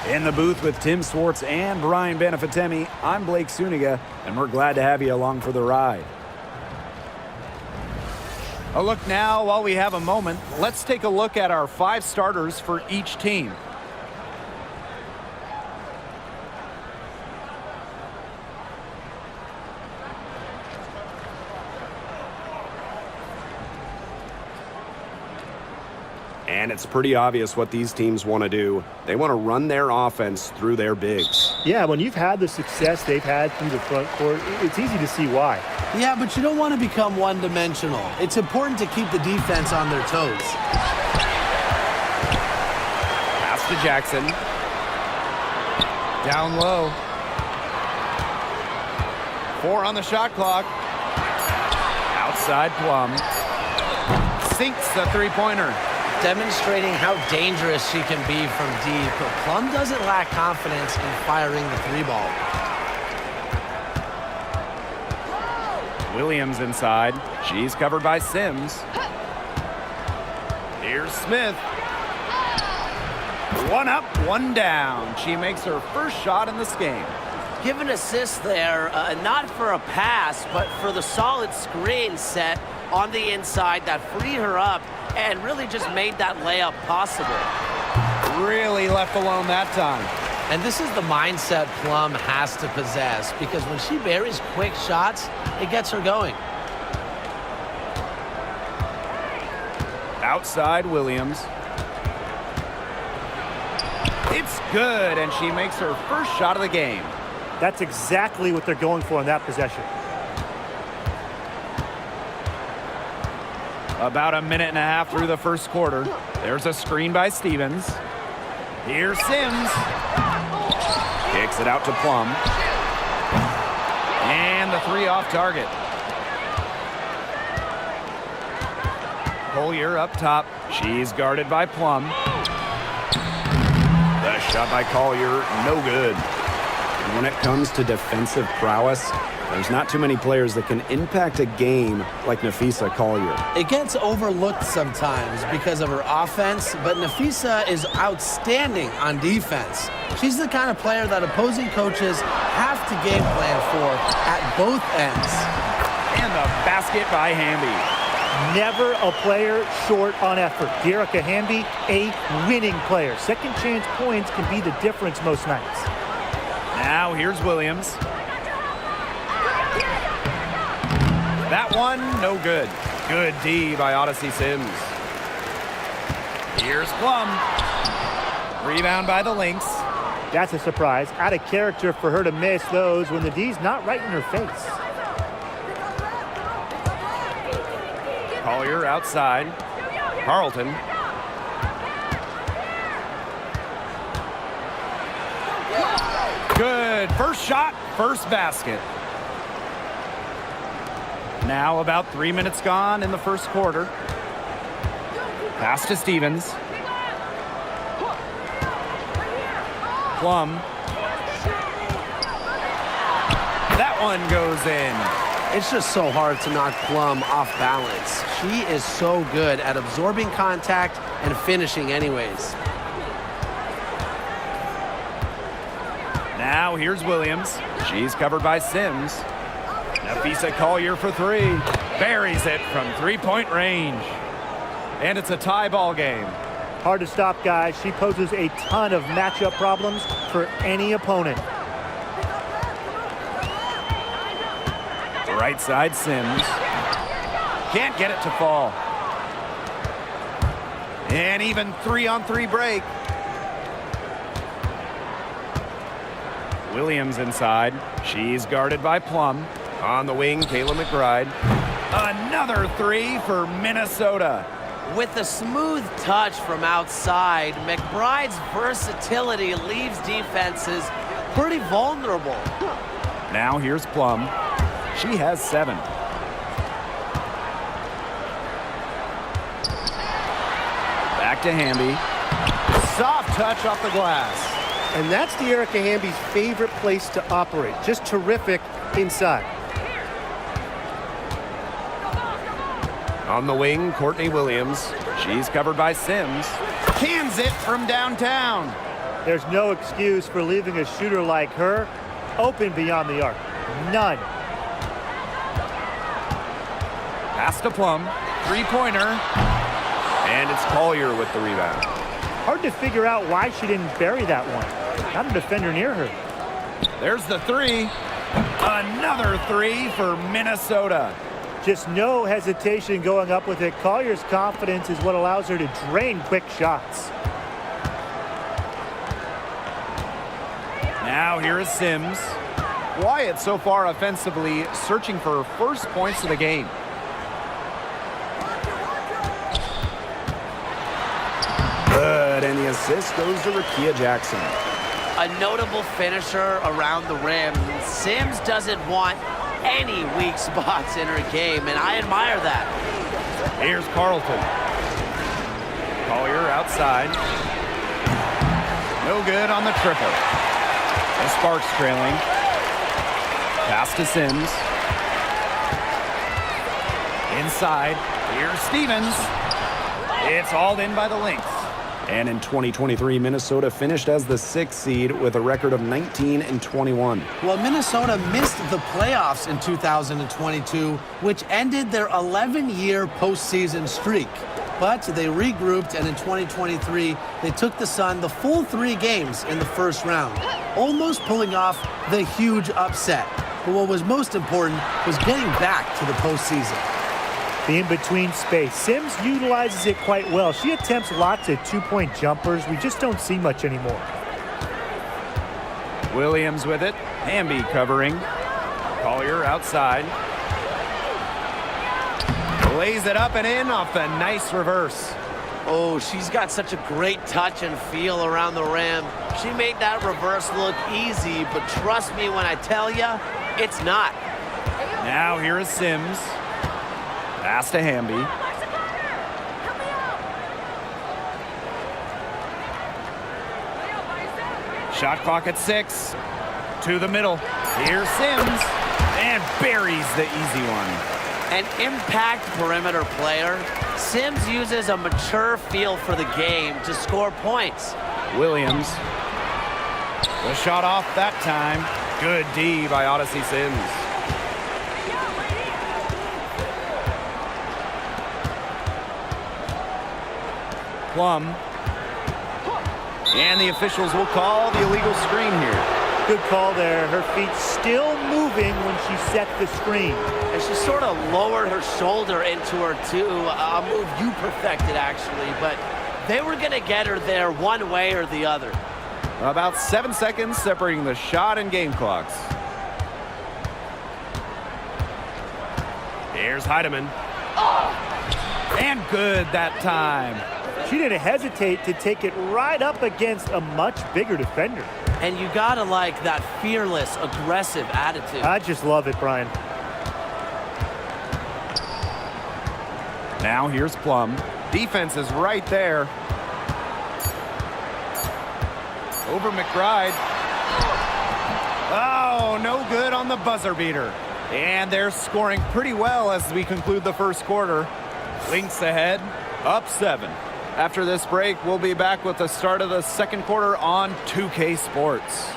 In the booth with Tim Swartz and Brian Benefatemi, I'm Blake Suniga, and we're glad to have you along for the ride. A look now, while we have a moment, let's take a look at our 5 starters for each team. And it's pretty obvious what these teams want to do. They want to run their offense through their bigs. Yeah, when you've had the success they've had through the front court, it's easy to see why. Yeah, but you don't want to become one-dimensional. It's important to keep the defense on their toes. Pass to Jackson. Down low. 4 on the shot clock. Outside Plum. Sinks the three-pointer. Demonstrating how dangerous she can be from deep. But Plum doesn't lack confidence in firing the 3-ball. Williams inside. She's covered by Sims. Here's Smith. 1 up, 1 down. She makes her first shot in this game. Give an assist there, not for a pass, but for the solid screen set on the inside that freed her up and really just made that layup possible. Really left alone that time. And this is the mindset Plum has to possess, because when she buries quick shots, it gets her going. Outside Williams. It's good, and she makes her first shot of the game. That's exactly what they're going for in that possession. About a minute and a half through the first quarter. There's a screen by Stevens. Here's Sims. Kicks it out to Plum. And the 3 off target. Collier up top. She's guarded by Plum. The shot by Collier, no good. When it comes to defensive prowess, there's not too many players that can impact a game like Napheesa Collier. It gets overlooked sometimes because of her offense, but Napheesa is outstanding on defense. She's the kind of player that opposing coaches have to game plan for at both ends. And the basket by Hamby. Never a player short on effort. Dearica Hamby, a winning player. Second chance points can be the difference most nights. Now here's Williams. That one, no good. Good D by Odyssey Sims. Here's Plum. Rebound by the Lynx. That's a surprise. Out of character for her to miss those when the D's not right in her face. Collier outside. Carlton. Good. First shot, first basket. Now about 3 minutes gone in the first quarter. Pass to Stevens. Plum. That one goes in. It's just so hard to knock Plum off balance. She is so good at absorbing contact and finishing anyways. Now here's Williams. She's covered by Sims. Napheesa Collier for 3. Buries it from 3-point range. And it's a tie ball game. Hard to stop, guys. She poses a ton of matchup problems for any opponent. Right side Sims. Can't get it to fall. And even 3-on-3 break. Williams inside. She's guarded by Plum. On the wing, Kayla McBride. Another 3 for Minnesota. With a smooth touch from outside, McBride's versatility leaves defenses pretty vulnerable. Now here's Plum. She has 7. Back to Hamby. Soft touch off the glass. And that's Dearica Hamby's favorite place to operate. Just terrific inside. On the wing, Courtney Williams. She's covered by Sims. Cans it from downtown. There's no excuse for leaving a shooter like her open beyond the arc. None. Pass to Plum. Three-pointer. And it's Collier with the rebound. Hard to figure out why she didn't bury that one. Not a defender near her. There's the three. Another three for Minnesota. Just no hesitation going up with it. Collier's confidence is what allows her to drain quick shots. Now here is Sims. Wyatt so far offensively searching for first points of the game. Good, and the assist goes to Rakia Jackson. A notable finisher around the rim. Sims doesn't want any weak spots in her game, and I admire that. Here's Carlton. Collier outside. No good on the triple. The Sparks trailing. Pass to Sims. Inside. Here's Stevens. It's hauled in by the Lynx. And in 2023, Minnesota finished as the 6th seed with a record of 19-21. Well, Minnesota missed the playoffs in 2022, which ended their 11-year postseason streak. But they regrouped, and in 2023, they took the Sun the full 3 games in the first round, almost pulling off the huge upset. But what was most important was getting back to the postseason. The in-between space. Sims utilizes it quite well. She attempts lots of two-point jumpers. We just don't see much anymore. Williams with it. Hamby covering. Collier outside. Lays it up and in off the nice reverse. Oh, she's got such a great touch and feel around the rim. She made that reverse look easy, but trust me when I tell you, it's not. Now here is Sims. Pass to Hamby. Shot clock at 6. To the middle. Here's Sims. And buries the easy one. An impact perimeter player, Sims uses a mature feel for the game to score points. Williams. The shot off that time. Good D by Odyssey Sims. Plum. And the officials will call the illegal screen here. Good call there. Her feet still moving when she set the screen. And she sort of lowered her shoulder into her too. A move you perfected, actually. But they were going to get her there one way or the other. About 7 seconds separating the shot and game clocks. Here's Heidemann. And good that time. She didn't hesitate to take it right up against a much bigger defender. And you gotta like that fearless, aggressive attitude. I just love it, Brian. Now here's Plum. Defense is right there. Over McBride. Oh, no good on the buzzer beater. And they're scoring pretty well as we conclude the first quarter. Lynx ahead, up 7. After this break, we'll be back with the start of the second quarter on 2K Sports.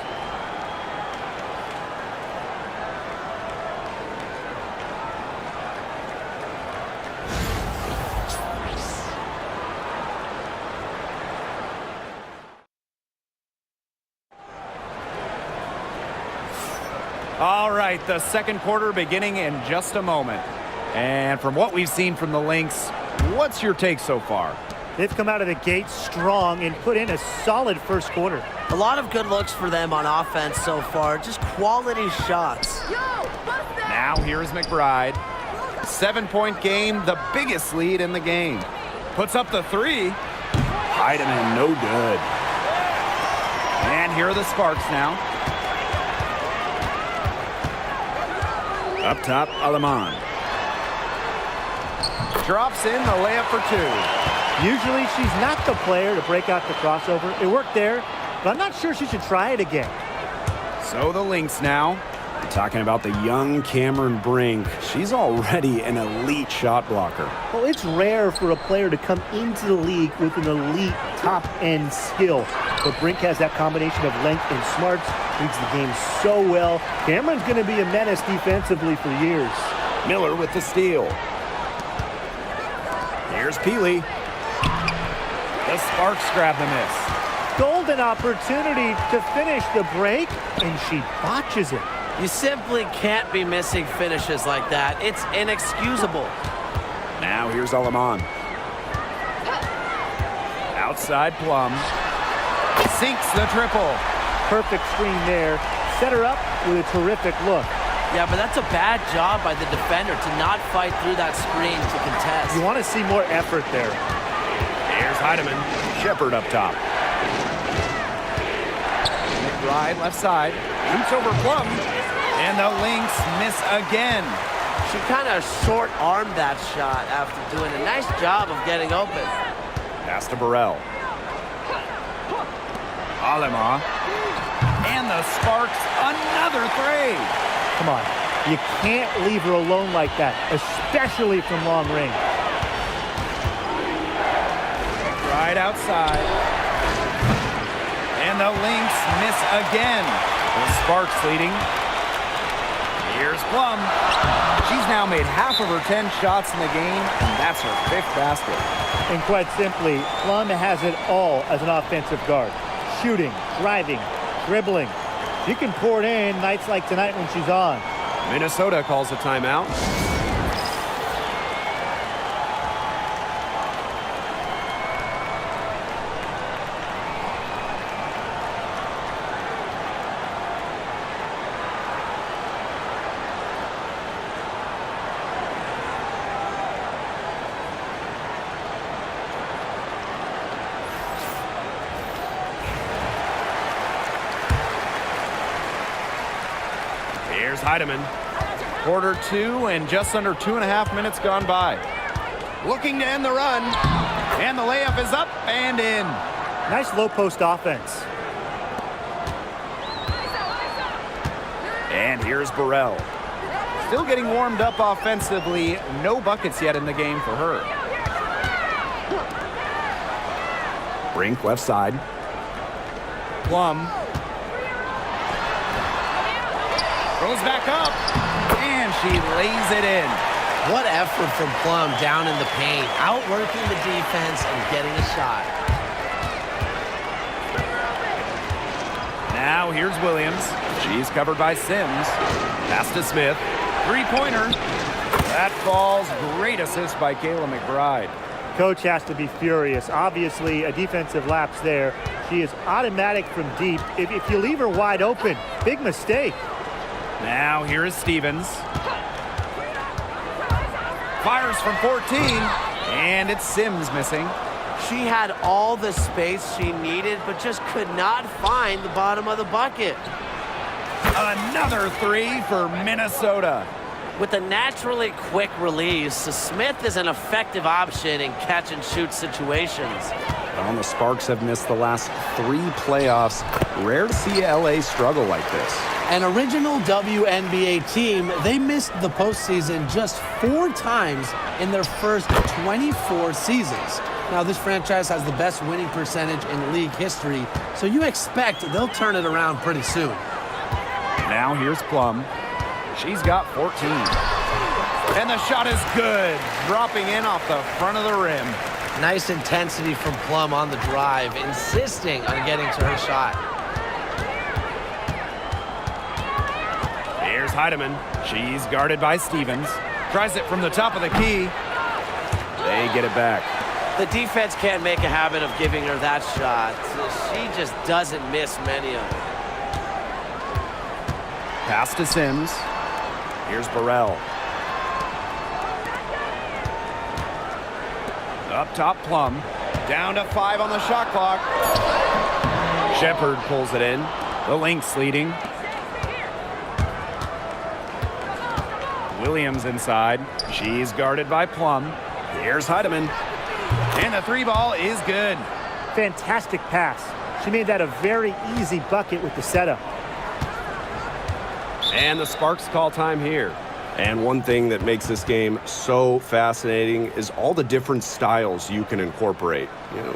All right, the second quarter beginning in just a moment. And from what we've seen from the Lynx, what's your take so far? They've come out of the gate strong and put in a solid first quarter. A lot of good looks for them on offense so far, just quality shots. Now here's McBride. 7-point game, the biggest lead in the game. Puts up the 3. Heidemann, no good. And here are the Sparks now. Up top, Aleman. Drops in the layup for 2. Usually she's not the player to break out the crossover. It worked there, but I'm not sure she should try it again. So the Lynx now. Talking about the young Cameron Brink. She's already an elite shot blocker. Well, it's rare for a player to come into the league with an elite top-end skill. but Brink has that combination of length and smarts, reads the game so well. Cameron's going to be a menace defensively for years. Miller with the steal. Here's Peely. The Sparks grab the miss. Golden opportunity to finish the break, and she botches it. You simply can't be missing finishes like that. It's inexcusable. Now here's Alaman. Outside Plum. Sinks the triple. Perfect screen there. Set her up with a terrific look. Yeah, but that's a bad job by the defender to not fight through that screen to contest. You want to see more effort there. Here's Heidemann. Shepard up top. McBride left side. Shoots over Plum. And the Lynx miss again. She kind of short-armed that shot after doing a nice job of getting open. Pass to Burrell. Alema. And the Sparks, another three. Come on. You can't leave her alone like that, especially from long range. Right outside. And the Lynx miss again. The Sparks leading. Here's Plum. She's now made half of her 10 shots in the game, and that's her 5th basket. And quite simply, Plum has it all as an offensive guard. Shooting, driving, dribbling. She can pour it in nights like tonight when she's on. Minnesota calls a timeout. Here's Heidemann. Quarter 2 and just under 2.5 minutes gone by. Looking to end the run. And the layup is up and in. Nice low post offense. And here's Burrell. Still getting warmed up offensively. No buckets yet in the game for her. Brink left side. Plum. Throws back up. And she lays it in. What effort from Plum down in the paint, outworking the defense and getting a shot. Now here's Williams. She's covered by Sims. Pass to Smith. Three-pointer. That falls. Great assist by Kayla McBride. Coach has to be furious. Obviously, a defensive lapse there. She is automatic from deep. If you leave her wide open, big mistake. Now here is Stevens. Fires from 14. And it's Sims missing. She had all the space she needed, but just could not find the bottom of the bucket. Another three for Minnesota. With a naturally quick release, Smith is an effective option in catch-and-shoot situations. Well, the Sparks have missed the last 3 playoffs. Rare to see LA struggle like this. An original WNBA team, they missed the postseason just 4 times in their first 24 seasons. Now, this franchise has the best winning percentage in league history, so you expect they'll turn it around pretty soon. Now here's Plum. She's got 14. And the shot is good, dropping in off the front of the rim. Nice intensity from Plum on the drive, insisting on getting to her shot. Here's Heidemann. She's guarded by Stevens. Tries it from the top of the key. They get it back. The defense can't make a habit of giving her that shot. She just doesn't miss many of them. Pass to Sims. Here's Burrell. Up top, Plum. Down to 5 on the shot clock. Shepard pulls it in. The Lynx leading. Williams inside. She's guarded by Plum. Here's Heidemann. And the 3 ball is good. Fantastic pass. She made that a very easy bucket with the setup. And the Sparks call time here. And one thing that makes this game so fascinating is all the different styles you can incorporate.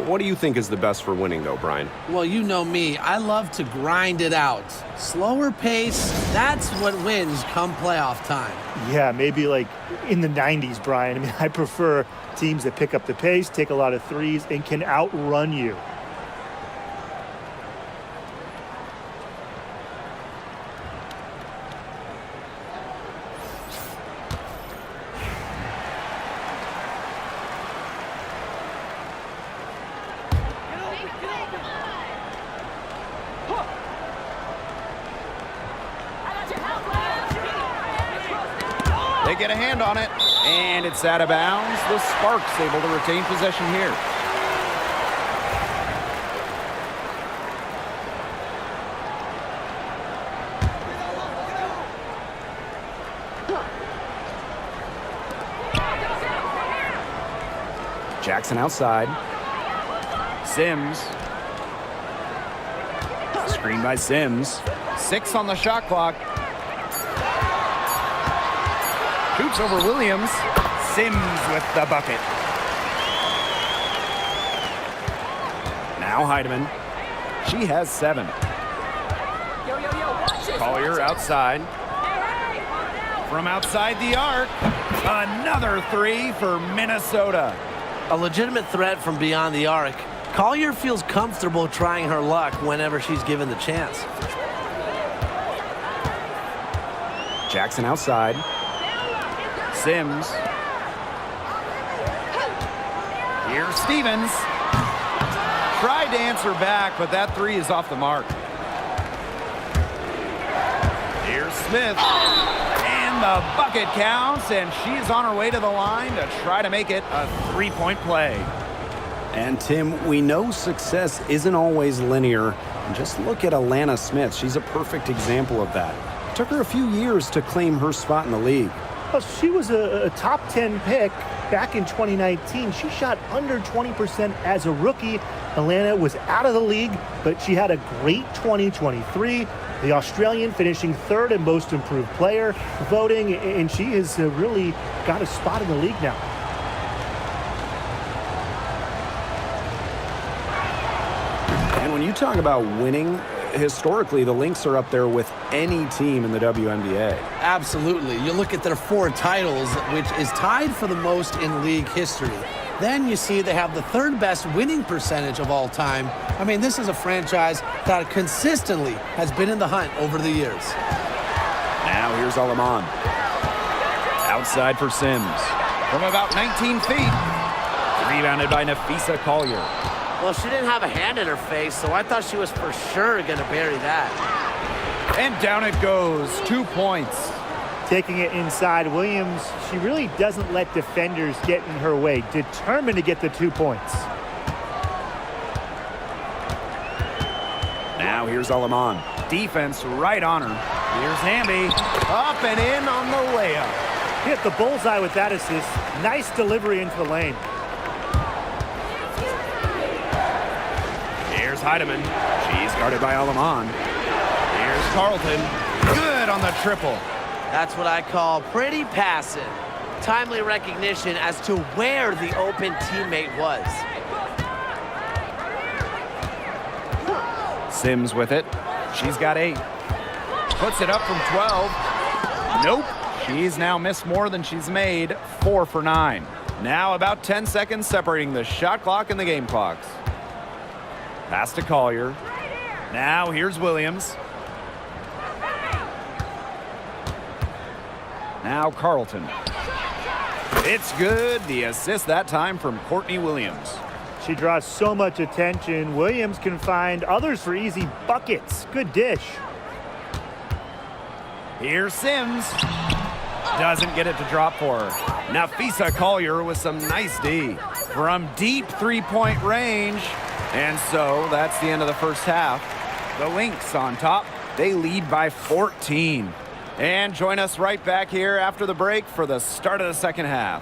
What do you think is the best for winning, though, Brian? Well, you know me. I love to grind it out. Slower pace, that's what wins come playoff time. Yeah, maybe like in the 90s, Brian. I mean, I prefer teams that pick up the pace, take a lot of threes, and can outrun you. They get a hand on it, and it's out of bounds. The Sparks able to retain possession here. Jackson outside. Sims. Screen by Sims. 6 on the shot clock. Shoots over Williams. Sims with the bucket. Now Heidemann. She has 7. Collier outside. From outside the arc. Another 3 for Minnesota. A legitimate threat from beyond the arc. Collier feels comfortable trying her luck whenever she's given the chance. Jackson outside. Sims. Here's Stevens. Tried to answer back, but that 3 is off the mark. Here's Smith. And the bucket counts, and she's on her way to the line to try to make it a 3-point play. And Tim, we know success isn't always linear. And just look at Alana Smith. She's a perfect example of that. It took her a few years to claim her spot in the league. Well, she was a top 10 pick back in 2019. She shot under 20% as a rookie. Atlanta was out of the league, but she had a great 2023. The Australian finishing 3rd in most improved player voting, and she has really got a spot in the league now. And when you talk about winning, historically, the Lynx are up there with any team in the WNBA. Absolutely. You look at their 4 titles, which is tied for the most in league history. Then you see they have the 3rd best winning percentage of all time. I mean, this is a franchise that consistently has been in the hunt over the years. Now here's Aleman. Outside for Sims. From about 19 feet. Rebounded by Nafisa Collier. Well, she didn't have a hand in her face, so I thought she was for sure going to bury that. And down it goes. 2 points. Taking it inside, Williams, she really doesn't let defenders get in her way. Determined to get the 2 points. Now here's Aleman. Defense right on her. Here's Hamby. Up and in on the layup. Hit the bullseye with that assist. Nice delivery into the lane. Here's Heidemann. She's guarded by Aleman. Here's Carlton. Good on the triple. That's what I call pretty passive. Timely recognition as to where the open teammate was. Sims with it. She's got 8. Puts it up from 12. Nope. She's now missed more than she's made. 4 for 9. Now about 10 seconds separating the shot clock and the game clocks. Pass to Collier. Now here's Williams. Now Carlton. It's good. The assist that time from Courtney Williams. She draws so much attention. Williams can find others for easy buckets. Good dish. Here's Sims. Doesn't get it to drop for her. Nafisa Collier with some nice D. From deep 3-point range. And so that's the end of the first half. The Lynx on top. They lead by 14. And join us right back here after the break for the start of the second half.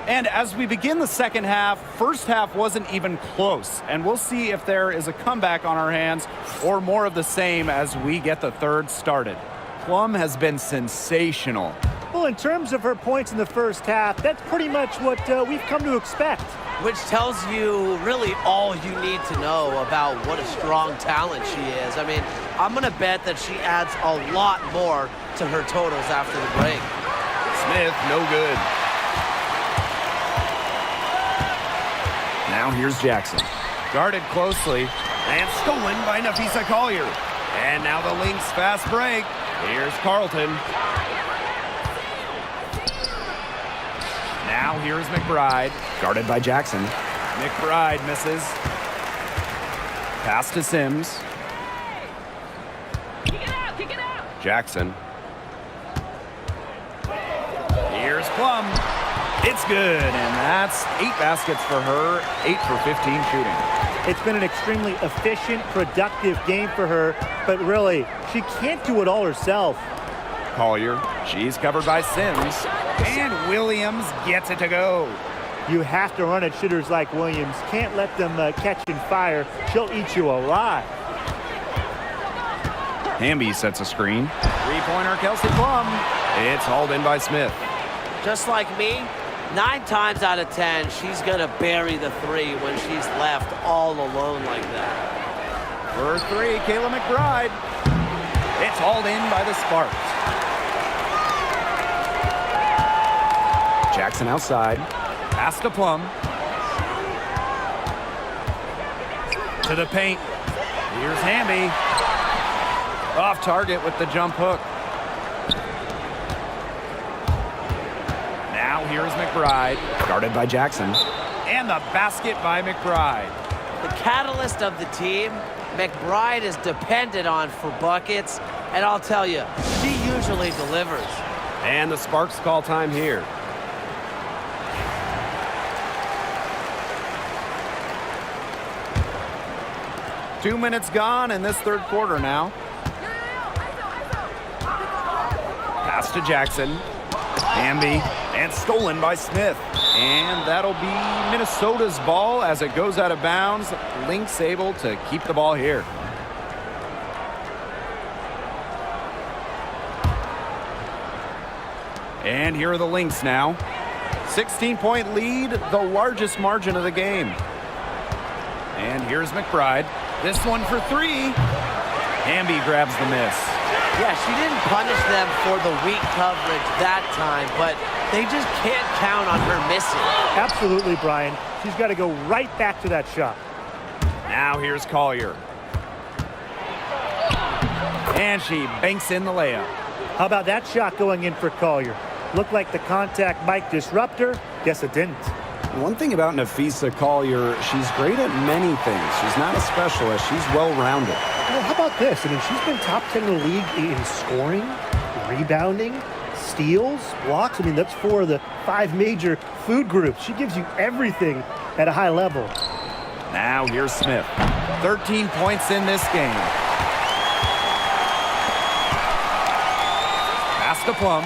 And as we begin the second half, first half wasn't even close. And we'll see if there is a comeback on our hands or more of the same as we get the third started. Plum has been sensational. Well, in terms of her points in the first half, that's pretty much what we've come to expect. Which tells you really all you need to know about what a strong talent she is. I mean, I'm going to bet that she adds a lot more to her totals after the break. Smith, no good. Now here's Jackson. Guarded closely and stolen by Nafisa Collier. And now the Lynx fast break. Here's Carlton. Now here's McBride. Guarded by Jackson. McBride misses. Pass to Sims. Kick it out. Jackson. Here's Plum. It's good, and that's 8 baskets for her, 8 for 15 shooting. It's been an extremely efficient, productive game for her, but really, she can't do it all herself. Collier, she's covered by Sims, and Williams gets it to go. You have to run at shooters like Williams. Can't let them catch and fire. She'll eat you alive. Hamby sets a screen. Three-pointer, Kelsey Plum. It's hauled in by Smith. Just like me, 9 times out of 10, she's going to bury the 3 when she's left all alone like that. For 3, Kayla McBride. It's hauled in by the Sparks. Jackson outside. Pass to Plum. To the paint. Here's Hamby. Off target with the jump hook. Now here's McBride. Guarded by Jackson. And the basket by McBride. The catalyst of the team, McBride is dependent on for buckets, and I'll tell you, she usually delivers. And the Sparks call time here. Two minutes gone in this third quarter now. Pass to Jackson. Hamby. And stolen by Smith. And that'll be Minnesota's ball as it goes out of bounds. Lynx able to keep the ball here. And here are the Lynx now. 16-point lead, the largest margin of the game. And here's McBride. This one for 3. Hamby grabs the miss. Yeah, she didn't punish them for the weak coverage that time, but they just can't count on her missing. Absolutely, Brian. She's got to go right back to that shot. Now here's Collier. And she banks in the layup. How about that shot going in for Collier? Looked like the contact might disrupt her. Guess it didn't. One thing about Nafisa Collier, she's great at many things. She's not a specialist. She's well-rounded. Well, how about this? I mean, she's been top 10 in the league in scoring, rebounding, steals, blocks. I mean, that's 4 of the 5 major food groups. She gives you everything at a high level. Now here's Smith. 13 points in this game. Pass to Plum.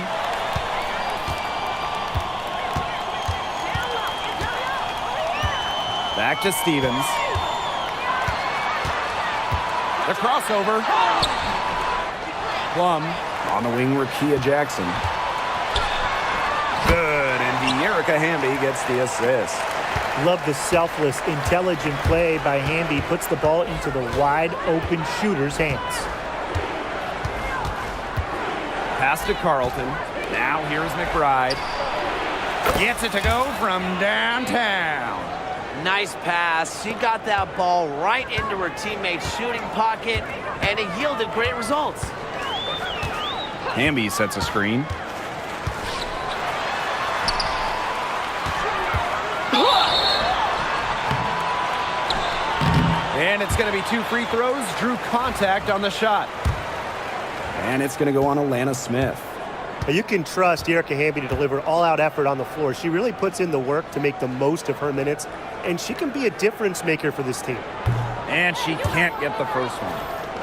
Back to Stevens. The crossover. Plum. On the wing, Rakia Jackson. Good, and De'Erica Hamby gets the assist. Love the selfless, intelligent play by Hamby. Puts the ball into the wide-open shooter's hands. Pass to Carlton. Now here's McBride. Gets it to go from downtown. Nice pass. She got that ball right into her teammate's shooting pocket, and it yielded great results. Hamby sets a screen. And it's going to be 2 free throws. Drew contact on the shot. And it's going to go on Alana Smith. You can trust De'Erica Hamby to deliver all-out effort on the floor. She really puts in the work to make the most of her minutes, and she can be a difference maker for this team. And she can't get the first one.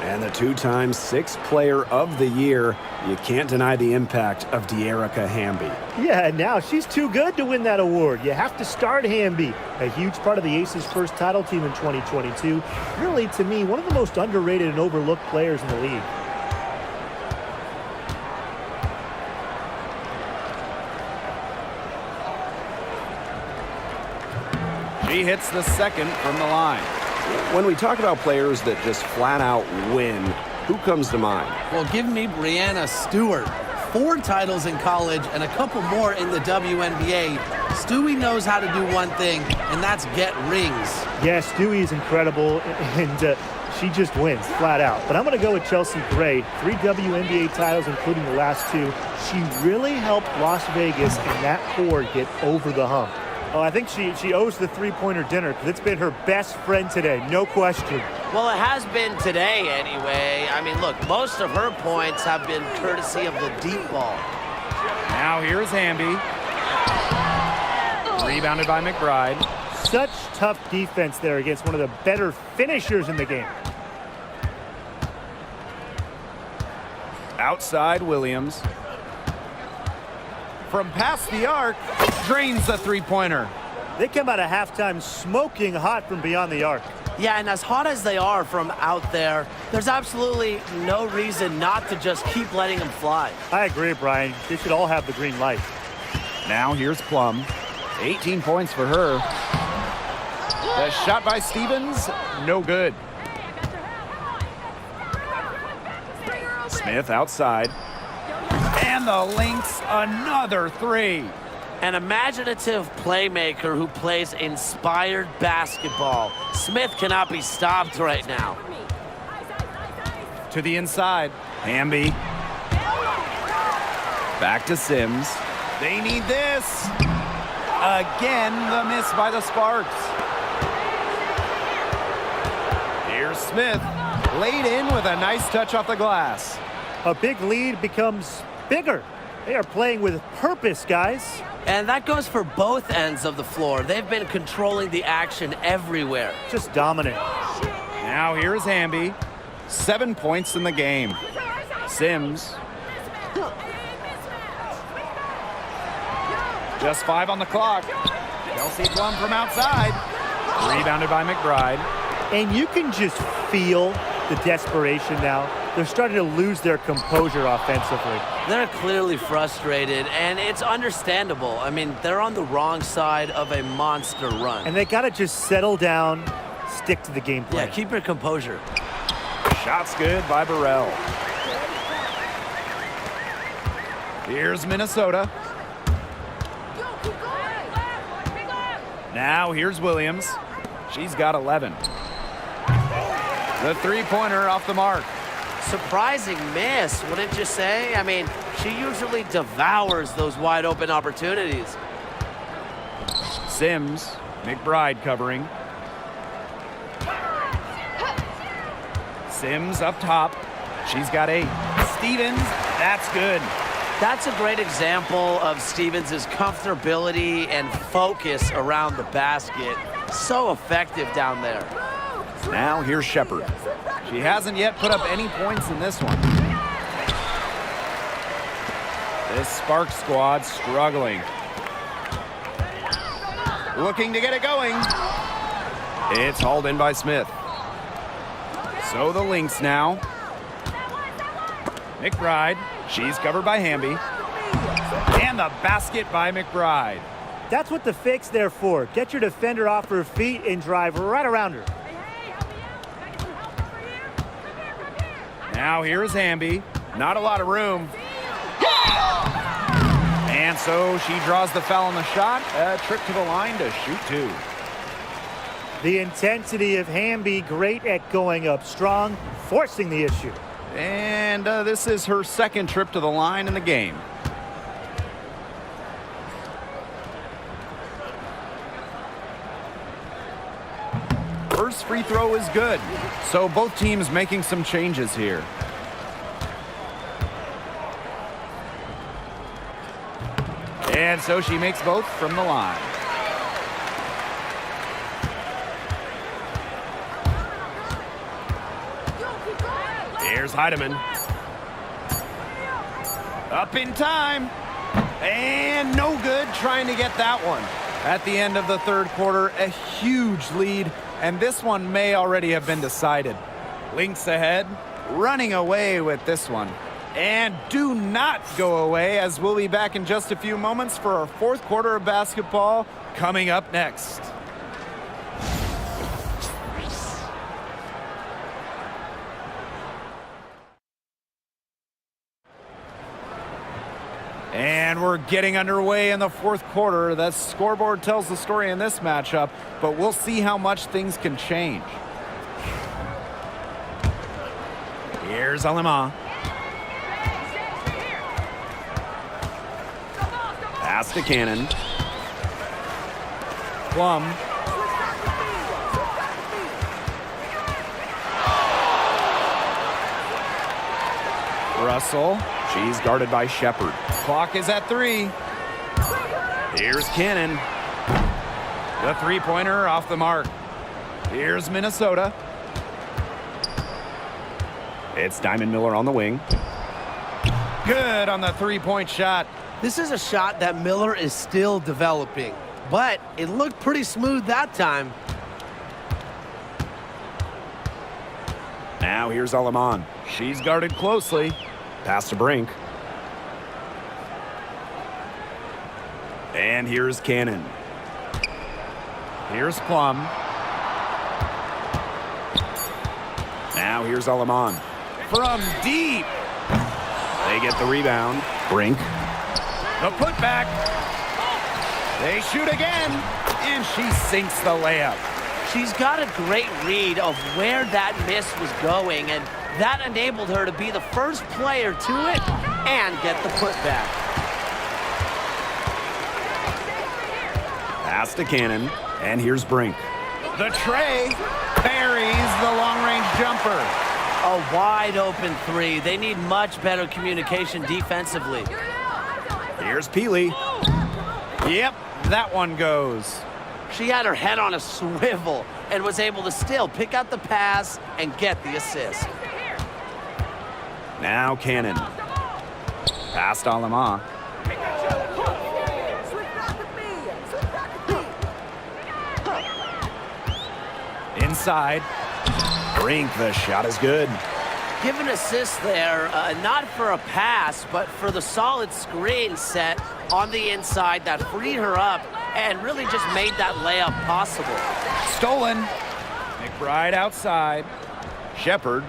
And the two-time sixth player of the year. You can't deny the impact of De'Erica Hamby. Yeah, and now she's too good to win that award. You have to start Hamby. A huge part of the Aces' first title team in 2022. Really, to me, one of the most underrated and overlooked players in the league. She hits the second from the line. When we talk about players that just flat out win, who comes to mind? Well, give me Breanna Stewart. 4 titles in college and a couple more in the WNBA. Stewie knows how to do one thing, and that's get rings. Yeah, Stewie is incredible, and she just wins, flat out. But I'm going to go with Chelsea Gray. 3 WNBA titles, including the last 2. She really helped Las Vegas and that core get over the hump. Oh, I think she owes the three-pointer dinner because it's been her best friend today, no question. Well, it has been today anyway. I mean, look, most of her points have been courtesy of the deep ball. Now here's Hamby. Rebounded by McBride. Such tough defense there against one of the better finishers in the game. Outside Williams. From past the arc, drains the three-pointer. They come out of halftime smoking hot from beyond the arc. Yeah, and as hot as they are from out there, there's absolutely no reason not to just keep letting them fly. I agree, Brian. They should all have the green light. Now here's Plum. 18 points for her. The shot by Stevens, no good. Smith outside. And the Lynx, another 3. An imaginative playmaker who plays inspired basketball. Smith cannot be stopped right now. To the inside, Hamby. Back to Sims. They need this. Again, the miss by the Sparks. Here's Smith, laid in with a nice touch off the glass. A big lead becomes bigger. They are playing with purpose, guys. And that goes for both ends of the floor. They've been controlling the action everywhere. Just dominant. Now here's Hamby. 7 points in the game. Sims. Just 5 on the clock. Chelsea Plum from outside. Rebounded by McBride. And you can just feel the desperation now. They're starting to lose their composure offensively. They're clearly frustrated, and it's understandable. I mean, they're on the wrong side of a monster run. And they got to just settle down, stick to the game plan. Yeah, keep your composure. Shots good by Burrell. Here's Minnesota. Now here's Williams. She's got 11. The three-pointer off the mark. Surprising miss, wouldn't you say? I mean, she usually devours those wide open opportunities. Sims, McBride covering. Sims up top. She's got 8. Stevens, that's good. That's a great example of Stevens' comfortability and focus around the basket. So effective down there. Now here's Shepard. She hasn't yet put up any points in this one. This Sparks squad struggling. Looking to get it going. It's hauled in by Smith. So the Lynx now. McBride. She's covered by Hamby. And the basket by McBride. That's what the fake's there for. Get your defender off her feet and drive right around her. Now here's Hamby. Not a lot of room. And so she draws the foul on the shot. A trip to the line to shoot 2. The intensity of Hamby, great at going up strong, forcing the issue. And this is her second trip to the line in the game. First free throw is good. So both teams making some changes here. And so she makes both from the line. Here's Heidemann. Up in time. And no good trying to get that one. At the end of the third quarter, a huge lead, and this one may already have been decided. Lynx ahead, running away with this one. And do not go away, as we'll be back in just a few moments for our fourth quarter of basketball coming up next. And we're getting underway in the fourth quarter. The scoreboard tells the story in this matchup, but we'll see how much things can change. Here's Alema. Pass to Cannon. Plum. Russell. She's guarded by Shepard. Clock is at 3. Here's Cannon. The three-pointer off the mark. Here's Minnesota. It's Diamond Miller on the wing. Good on the three-point shot. This is a shot that Miller is still developing, but it looked pretty smooth that time. Now here's Aleman. She's guarded closely. Pass to Brink. And here's Cannon. Here's Plum. Now here's Aleman. From deep. They get the rebound. Brink. The putback. They shoot again. And she sinks the layup. She's got a great read of where that miss was going, and that enabled her to be the first player to it and get the putback. Pass to Cannon. And here's Brink. The tray buries the long-range jumper. A wide open three. They need much better communication defensively. Here's Peely. Yep, that one goes. She had her head on a swivel and was able to still pick out the pass and get the assist. Now Cannon. Pass to Alema. Inside. Brink, the shot is good. Give an assist there, not for a pass, but for the solid screen set on the inside that freed her up and really just made that layup possible. Stolen. McBride outside. Shepard.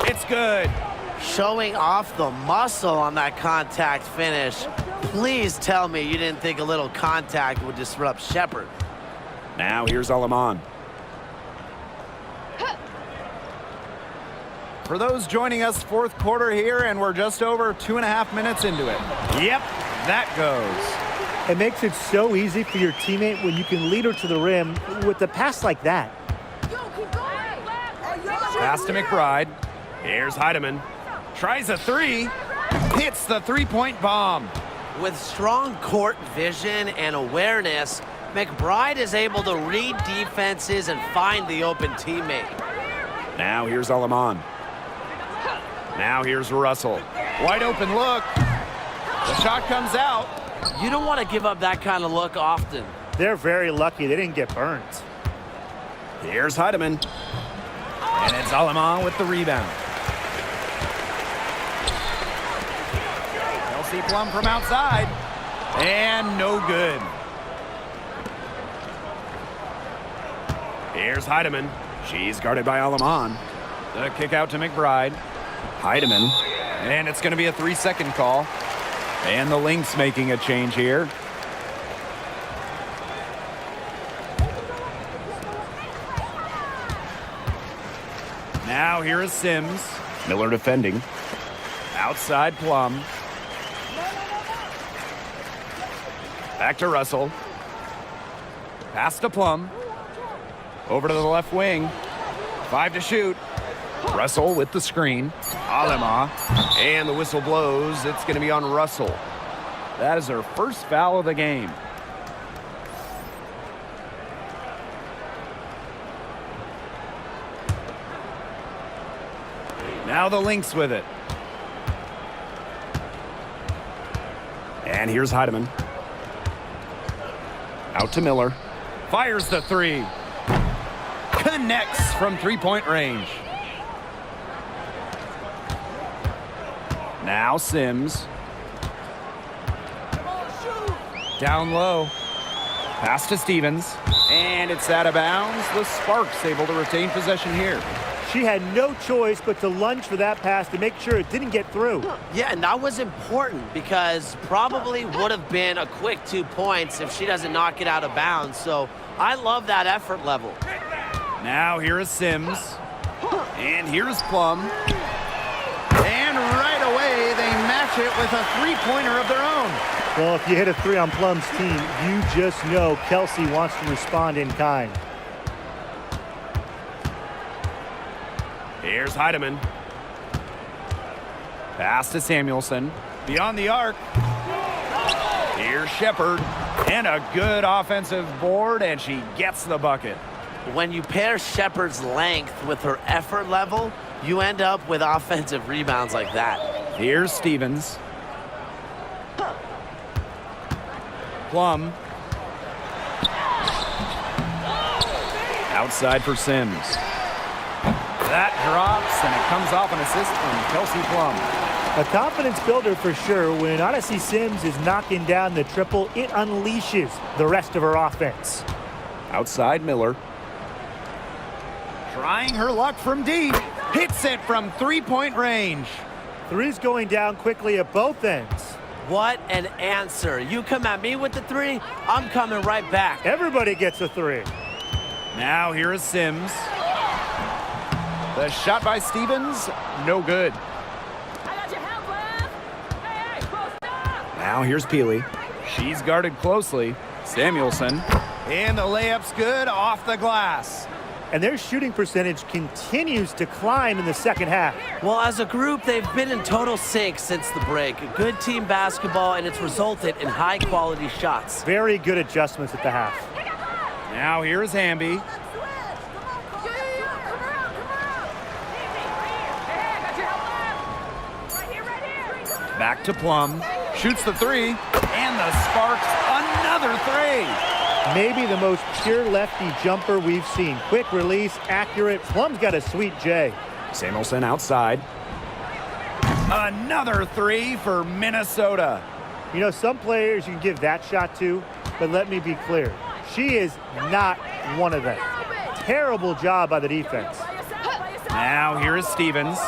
It's good. Showing off the muscle on that contact finish. Please tell me you didn't think a little contact would disrupt Shepard. Now here's Aleman. For those joining us, fourth quarter here, and we're just over 2.5 minutes into it. Yep, that goes. It makes it so easy for your teammate when you can lead her to the rim with a pass like that. Pass to McBride. Here's Heidemann. Tries a three. Hits the three-point bomb. With strong court vision and awareness, McBride is able to read defenses and find the open teammate. Now here's Aleman. Now here's Russell. Wide open look. The shot comes out. You don't want to give up that kind of look often. They're very lucky they didn't get burnt. Here's Heidemann. And it's Alema with the rebound. Kelsey Plum from outside. And no good. Here's Heidemann. She's guarded by Aleman. The kick out to McBride. Heidemann. And it's going to be a 3-second call. And the Lynx making a change here. Now here is Sims. Miller defending. Outside Plum. Back to Russell. Pass to Plum. Over to the left wing. 5 to shoot. Russell with the screen. Alema. And the whistle blows. It's going to be on Russell. That is her first foul of the game. Now the Lynx with it. And here's Heidemann. Out to Miller. Fires the three. Connects from three-point range. Now Sims. Down low. Pass to Stevens. And it's out of bounds. The Sparks able to retain possession here. She had no choice but to lunge for that pass to make sure it didn't get through. Yeah, and that was important because probably would have been a quick 2 points if she doesn't knock it out of bounds. So I love that effort level. Now here is Sims. And here's Plum. And right away, they match it with a three-pointer of their own. Well, if you hit a three on Plum's team, you just know Kelsey wants to respond in kind. Here's Heidemann. Pass to Samuelson. Beyond the arc. Here's Shepard. And a good offensive board, and she gets the bucket. When you pair Shepard's length with her effort level, you end up with offensive rebounds like that. Here's Stevens. Plum. Outside for Sims. That drops, and it comes off an assist from Kelsey Plum. A confidence builder for sure. When Odyssey Sims is knocking down the triple, it unleashes the rest of her offense. Outside Miller. Trying her luck from deep. Hits it from three-point range. Three's going down quickly at both ends. What an answer. You come at me with the three, I'm coming right back. Everybody gets a three. Now here is Sims. The shot by Stevens, no good. Now here's Peely. She's guarded closely. Samuelson. And the layup's good off the glass. And their shooting percentage continues to climb in the second half. Well, as a group, they've been in total sync since the break. Good team basketball, and it's resulted in high-quality shots. Very good adjustments at the half. Now here's Hamby. Back to Plum. Shoots the three. And the Sparks another three. Maybe the most pure lefty jumper we've seen. Quick release, accurate. Plum's got a sweet J. Samuelson outside. Another three for Minnesota. You know, some players you can give that shot to, but let me be clear. She is not one of them. Terrible job by the defense. Now here is Stevens.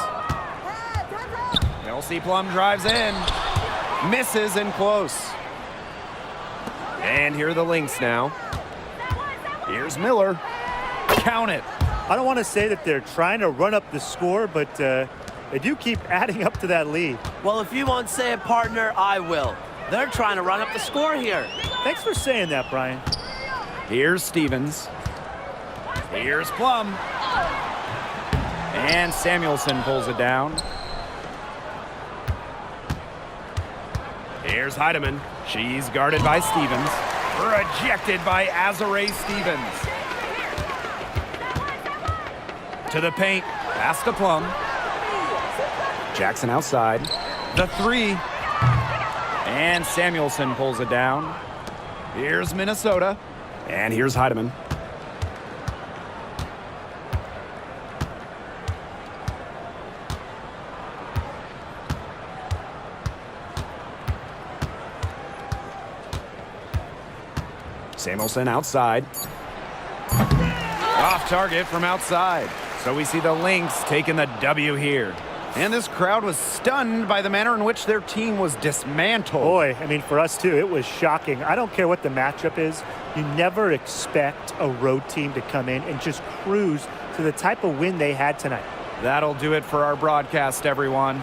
Kelsey Plum drives in. Misses and close. And here are the Lynx now. Here's Miller. Count it. I don't want to say that they're trying to run up the score, but they do keep adding up to that lead. Well, if you won't say it, partner, I will. They're trying to run up the score here. Thanks for saying that, Brian. Here's Stevens. Here's Plum. And Samuelson pulls it down. Here's Heidemann. She's guarded by Stevens. Rejected by Azare Stevens. To the paint. Pass to Plum. Jackson outside. The three. And Samuelson pulls it down. Here's Minnesota. And here's Heidemann. Samuelson outside. Off target from outside. So we see the Lynx taking the W here. And this crowd was stunned by the manner in which their team was dismantled. Boy, I mean, for us too, it was shocking. I don't care what the matchup is. You never expect a road team to come in and just cruise to the type of win they had tonight. That'll do it for our broadcast, everyone.